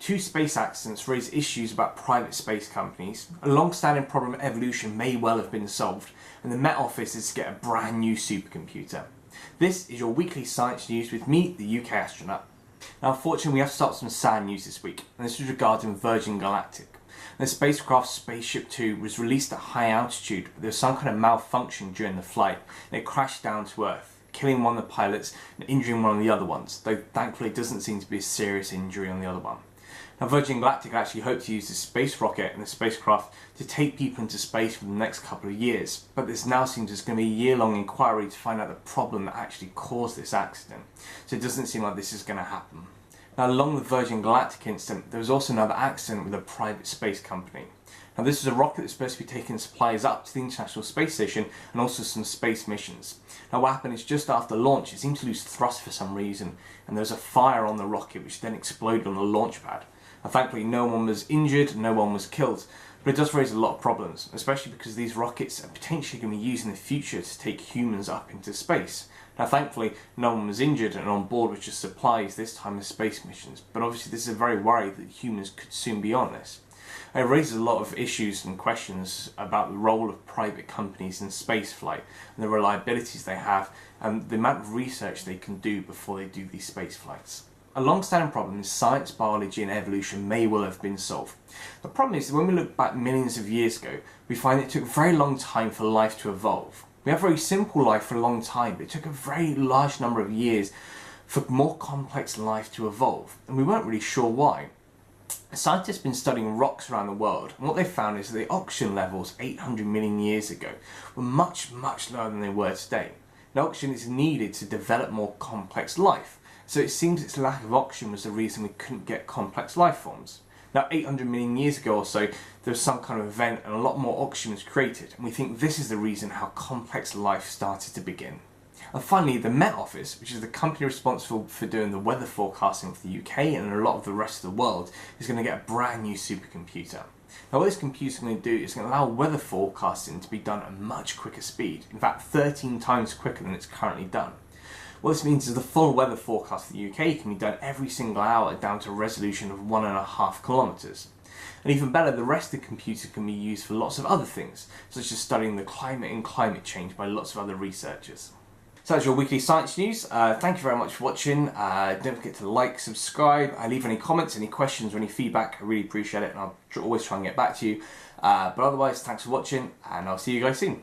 Two space accidents raise issues about private space companies, a long-standing problem of evolution may well have been solved, and the Met Office is to get a brand new supercomputer. This is your weekly science news with me, the UK astronaut. Now unfortunately we have to start some sad news this week, and this is regarding Virgin Galactic. The spacecraft Spaceship Two was released at high altitude, but there was some kind of malfunction during the flight, and it crashed down to Earth, killing one of the pilots and injuring one of the other ones, though thankfully it doesn't seem to be a serious injury on the other one. Now Virgin Galactic actually hoped to use the space rocket and the spacecraft to take people into space for the next couple of years, but this now seems there's going to be a year-long inquiry to find out the problem that actually caused this accident, so it doesn't seem like this is going to happen. Now along the Virgin Galactic incident, there was also another accident with a private space company. Now this was a rocket that's supposed to be taking supplies up to the International Space Station and also some space missions. Now what happened is just after launch it seemed to lose thrust for some reason, and there was a fire on the rocket which then exploded on the launch pad. Now, thankfully no one was injured, no one was killed, but it does raise a lot of problems, especially because these rockets are potentially going to be used in the future to take humans up into space. Now thankfully no one was injured and on board with just supplies this time of space missions, but obviously this is a very worry that humans could soon be on this. It raises a lot of issues and questions about the role of private companies in spaceflight and the reliabilities they have and the amount of research they can do before they do these space flights. A long-standing problem is science, biology and evolution may well have been solved. The problem is that when we look back millions of years ago, we find it took a very long time for life to evolve. We have very simple life for a long time, but it took a very large number of years for more complex life to evolve, and we weren't really sure why. Scientists have been studying rocks around the world, and what they found is that the oxygen levels 800 million years ago were much lower than they were today. Now oxygen is needed to develop more complex life, so it seems its lack of oxygen was the reason we couldn't get complex life forms. Now 800 million years ago or so, there was some kind of event and a lot more oxygen was created, and we think this is the reason how complex life started to begin. And finally, the Met Office, which is the company responsible for doing the weather forecasting for the UK and a lot of the rest of the world, is going to get a brand new supercomputer. Now what this computer is going to do is going to allow weather forecasting to be done at a much quicker speed, in fact 13 times quicker than it's currently done. What this means is the full weather forecast for the UK can be done every single hour down to a resolution of 1.5 kilometres. And even better, the rest of the computer can be used for lots of other things, such as studying the climate and climate change by lots of other researchers. So that's your weekly science news. Thank you very much for watching. Don't forget to like, subscribe, leave any comments, any questions or any feedback. I really appreciate it and I'll always try and get back to you. But otherwise, thanks for watching and I'll see you guys soon.